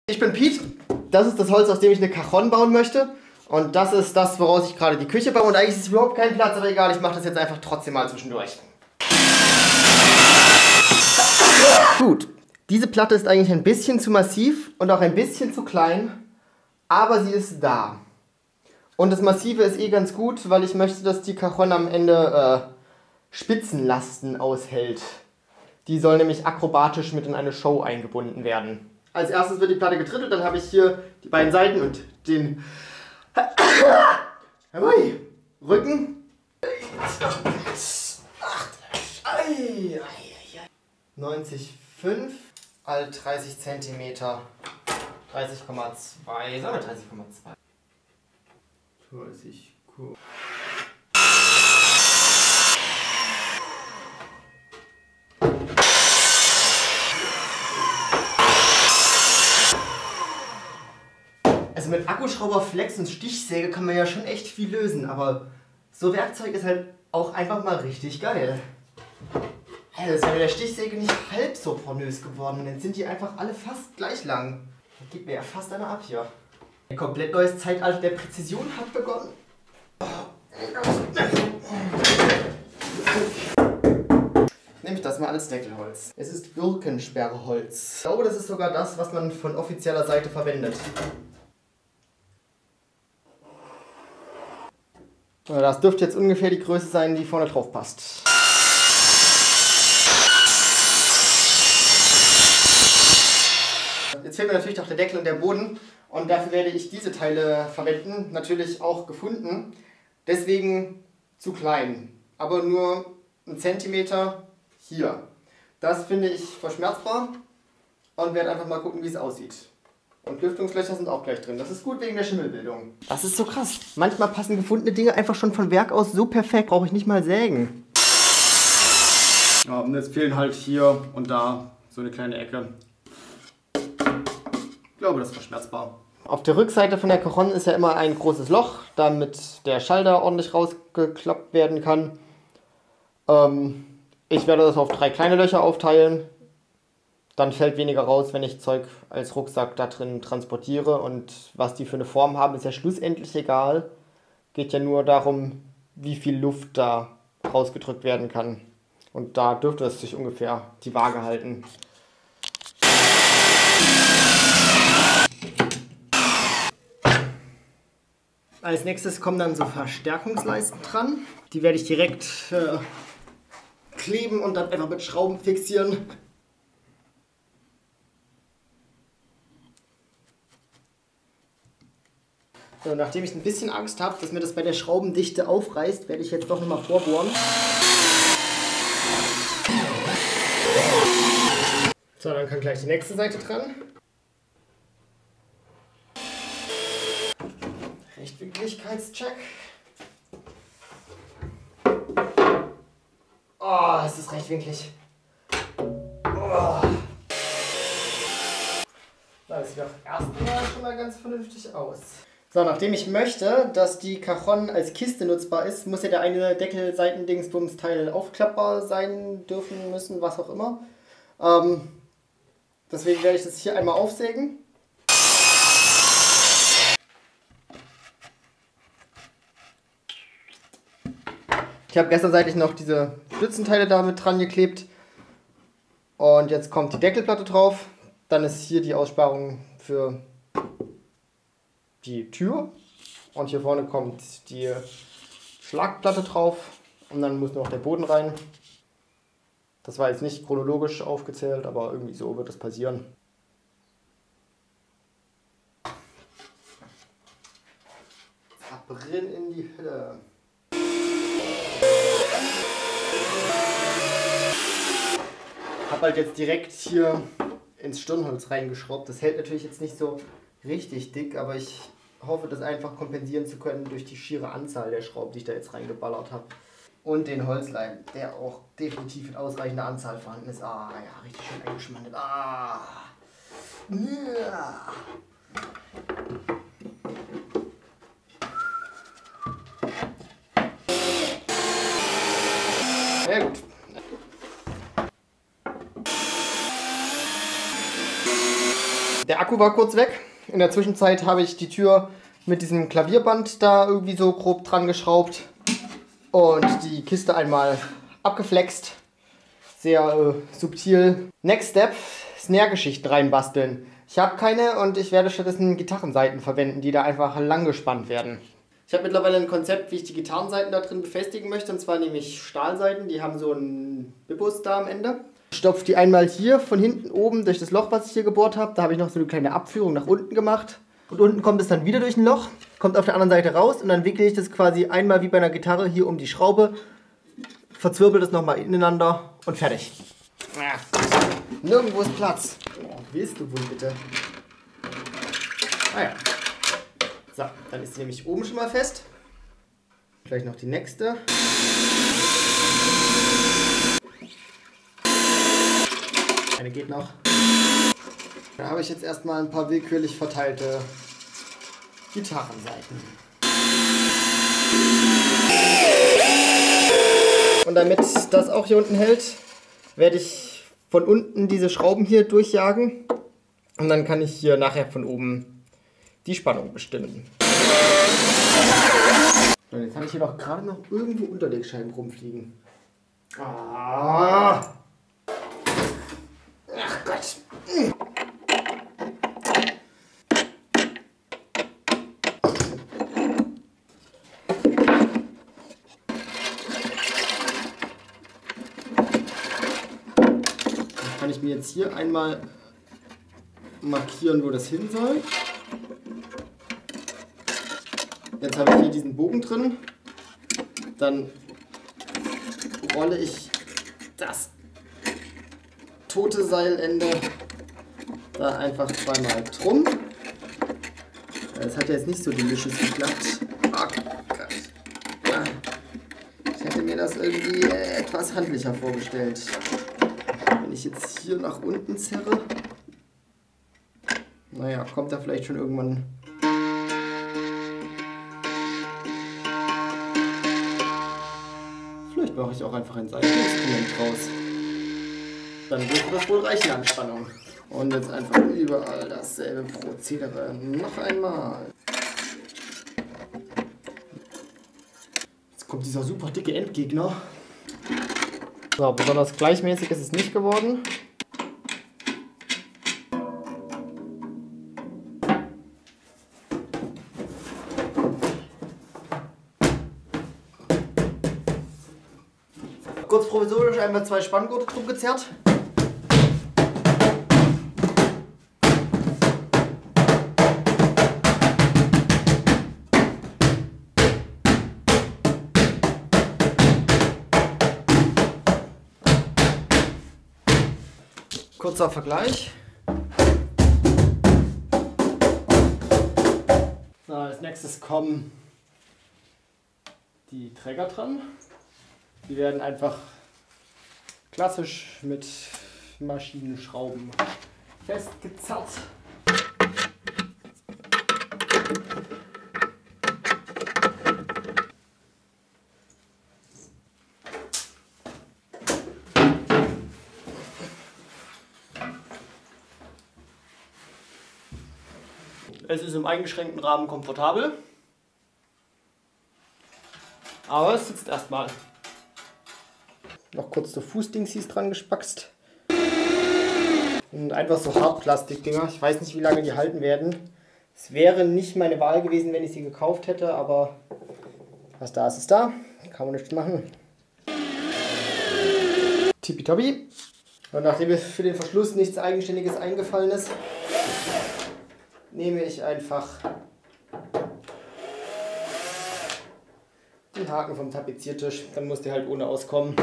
Ich bin Piet, das ist das Holz, aus dem ich eine Cajon bauen möchte. Und das ist das, woraus ich gerade die Küche baue. Und eigentlich ist es überhaupt kein Platz, aber egal, ich mache das jetzt einfach trotzdem mal zwischendurch. Gut, diese Platte ist eigentlich ein bisschen zu massiv und auch ein bisschen zu klein, aber sie ist da. Und das Massive ist eh ganz gut, weil ich möchte, dass die Cajon am Ende Spitzenlasten aushält. Die soll nämlich akrobatisch mit in eine Show eingebunden werden. Als erstes wird die Platte getrittet, dann habe ich hier die beiden Seiten und den Rücken. 90,5 alt 30 cm. 30,2. Sagen wir 30,2. 30, cool. Also mit Akkuschrauber, Flex und Stichsäge kann man ja schon echt viel lösen, aber so Werkzeug ist halt auch einfach mal richtig geil. Also ist ja mit der Stichsäge nicht halb so pornös geworden, jetzt sind die einfach alle fast gleich lang. Da gibt mir ja fast einer ab hier. Ein komplett neues Zeitalter der Präzision hat begonnen. Nehme ich das mal als Deckelholz. Es ist Birkensperrholz. Ich glaube, das ist sogar das, was man von offizieller Seite verwendet. Das dürfte jetzt ungefähr die Größe sein, die vorne drauf passt. Jetzt fehlt mir natürlich noch der Deckel und der Boden und dafür werde ich diese Teile verwenden, natürlich auch gefunden, deswegen zu klein, aber nur 1 cm hier. Das finde ich verschmerzbar und werde einfach mal gucken, wie es aussieht. Und Lüftungslöcher sind auch gleich drin. Das ist gut wegen der Schimmelbildung. Das ist so krass. Manchmal passen gefundene Dinge einfach schon von Werk aus so perfekt. Brauche ich nicht mal sägen. Ja, und jetzt fehlen halt hier und da so eine kleine Ecke. Ich glaube, das ist verschmerzbar. Auf der Rückseite von der Cajon ist ja immer ein großes Loch, damit der Schalter ordentlich rausgeklappt werden kann. Ich werde das auf 3 kleine Löcher aufteilen. Dann fällt weniger raus, wenn ich Zeug als Rucksack da drin transportiere. Und was die für eine Form haben, ist ja schlussendlich egal. Geht ja nur darum, wie viel Luft da rausgedrückt werden kann. Und da dürfte es sich ungefähr die Waage halten. Als nächstes kommen dann so Verstärkungsleisten dran. Die werde ich direkt kleben und dann einfach mit Schrauben fixieren. So, nachdem ich ein bisschen Angst habe, dass mir das bei der Schraubendichte aufreißt, werde ich jetzt doch nochmal vorbohren. So, dann kann gleich die nächste Seite dran. Rechtwinkligkeitscheck. Oh, es ist rechtwinklig. Oh. Das sieht doch erstmal schon mal ganz vernünftig aus. So, nachdem ich möchte, dass die Cajon als Kiste nutzbar ist, muss ja der eine Deckel-Seitendingsbums-Teil aufklappbar sein, dürfen, müssen, was auch immer. Deswegen werde ich das hier einmal aufsägen. Ich habe gestern seitlich noch diese Stützenteile da mit dran geklebt. Und jetzt kommt die Deckelplatte drauf. Dann ist hier die Aussparung für die Tür. Und hier vorne kommt die Schlagplatte drauf. Und dann muss noch der Boden rein. Das war jetzt nicht chronologisch aufgezählt, aber irgendwie so wird das passieren. Abbrennen in die Hölle. Ich habe halt jetzt direkt hier ins Stirnholz reingeschraubt. Das hält natürlich jetzt nicht so richtig dick, aber ich hoffe, das einfach kompensieren zu können durch die schiere Anzahl der Schrauben, die ich da jetzt reingeballert habe. Und den Holzleim, der auch definitiv in ausreichender Anzahl vorhanden ist. Ah ja, richtig schön eingeschmandet. Ah. Ja. Sehr gut. Der Akku war kurz weg. In der Zwischenzeit habe ich die Tür mit diesem Klavierband da irgendwie so grob dran geschraubt und die Kiste einmal abgeflext. Sehr subtil. Next Step, Snare-Geschichten reinbasteln. Ich habe keine und ich werde stattdessen Gitarrensaiten verwenden, die da einfach lang gespannt werden. Ich habe mittlerweile ein Konzept, wie ich die Gitarrensaiten da drin befestigen möchte. Und zwar nehme ich Stahlsaiten, die haben so einen Bibus da am Ende. Stopfe die einmal hier von hinten oben durch das Loch, was ich hier gebohrt habe. Da habe ich noch so eine kleine Abführung nach unten gemacht. Und unten kommt es dann wieder durch ein Loch, kommt auf der anderen Seite raus und dann wickle ich das quasi einmal wie bei einer Gitarre hier um die Schraube, verzwirbel das nochmal ineinander und fertig. Nirgendwo ist Platz. Oh, willst du wohl bitte? Ah ja. So, dann ist sie nämlich oben schon mal fest. Gleich noch die nächste. Eine geht noch. Da habe ich jetzt erstmal ein paar willkürlich verteilte Gitarrensaiten. Und damit das auch hier unten hält, werde ich von unten diese Schrauben hier durchjagen. Und dann kann ich hier nachher von oben die Spannung bestimmen. Und jetzt habe ich hier doch gerade noch irgendwo Unterlegscheiben rumfliegen. Ah. Ach Gott. Dann kann ich mir jetzt hier einmal markieren, wo das hin soll. Jetzt habe ich hier diesen Bogen drin. Dann rolle ich das tote Seilende da einfach zweimal drum. Das hat ja jetzt nicht so delicious geklappt. Oh Gott. Ich hätte mir das irgendwie etwas handlicher vorgestellt. Wenn ich jetzt hier nach unten zerre, naja, kommt da vielleicht schon irgendwann. Vielleicht mache ich auch einfach ein Saiteninstrument draus. Dann dürfte das wohl reichen an Spannung. Und jetzt einfach überall dasselbe Prozedere. Noch einmal. Jetzt kommt dieser super dicke Endgegner. So, besonders gleichmäßig ist es nicht geworden. Kurz provisorisch einmal 2 Spanngurte drum gezerrt. Kurzer Vergleich. So, als nächstes kommen die Träger dran. Die werden einfach klassisch mit Maschinenschrauben festgezerrt. Es ist im eingeschränkten Rahmen komfortabel, aber es sitzt erstmal. Noch kurz so Fußdingsies dran gespackst. Und einfach so Hartplastikdinger. Ich weiß nicht, wie lange die halten werden. Es wäre nicht meine Wahl gewesen, wenn ich sie gekauft hätte, aber was da ist, ist da. Kann man nichts machen. Tippitoppi. Und nachdem mir für den Verschluss nichts Eigenständiges eingefallen ist, nehme ich einfach den Haken vom Tapeziertisch. Dann muss der halt ohne auskommen.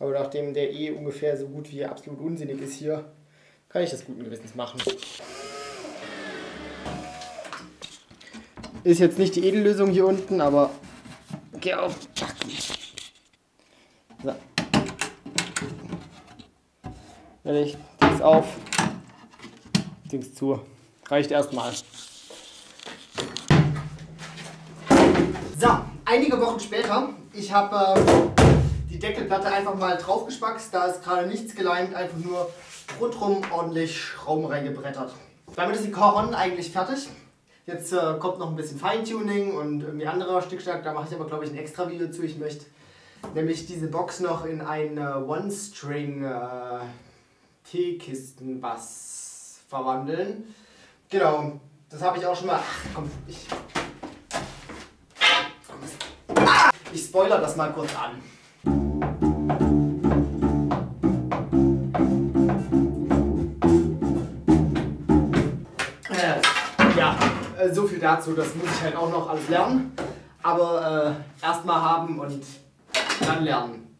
Aber nachdem der ungefähr so gut wie absolut unsinnig ist hier, kann ich das guten Gewissens machen. Ist jetzt nicht die Edellösung hier unten, aber geh auf. So. Fertig. Dings auf. Dings zu. Reicht erstmal. So, einige Wochen später. Ich habe die Deckelplatte einfach mal drauf gespackst. Da ist gerade nichts geleimt, einfach nur rundherum ordentlich Schrauben reingebrettert. Damit ist die Cajon eigentlich fertig. Jetzt kommt noch ein bisschen Feintuning und irgendwie anderer Stückschlag. Da mache ich aber, glaube ich, ein extra Video zu. Ich möchte nämlich diese Box noch in ein One-String Teekistenbass verwandeln. Genau, das habe ich auch schon mal. Ach, komm, ich spoilere das mal kurz an. So viel dazu, das muss ich halt auch noch alles lernen. Aber erstmal haben und dann lernen.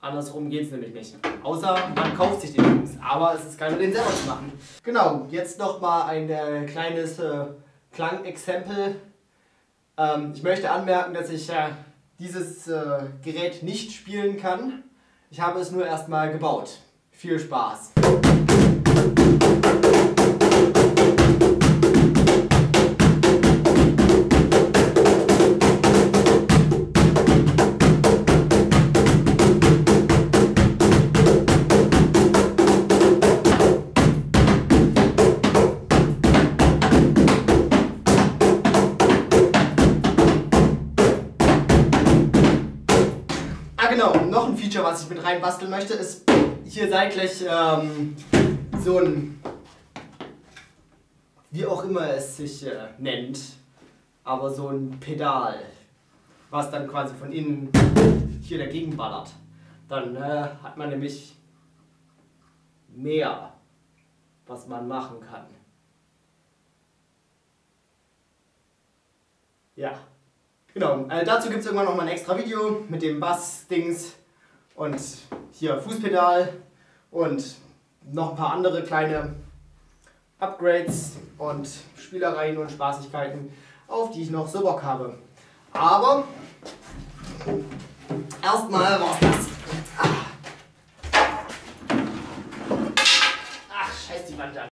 Andersrum geht es nämlich nicht. Außer man kauft sich den Jungs. Aber es ist geil, den selber zu machen. Genau, jetzt nochmal ein kleines Klangexempel. Ich möchte anmerken, dass ich dieses Gerät nicht spielen kann. Ich habe es nur erstmal gebaut. Viel Spaß! Genau, noch ein Feature, was ich mit rein basteln möchte, ist hier seitlich so ein, wie auch immer es sich nennt, aber so ein Pedal, was dann quasi von innen hier dagegen ballert. Dann hat man nämlich mehr, was man machen kann. Ja. Genau, dazu gibt es irgendwann noch mal ein extra Video mit dem Bass-Dings und hier Fußpedal und noch ein paar andere kleine Upgrades und Spielereien und Spaßigkeiten, auf die ich noch so Bock habe. Aber erstmal war's das. Ach, scheiß die Wand an.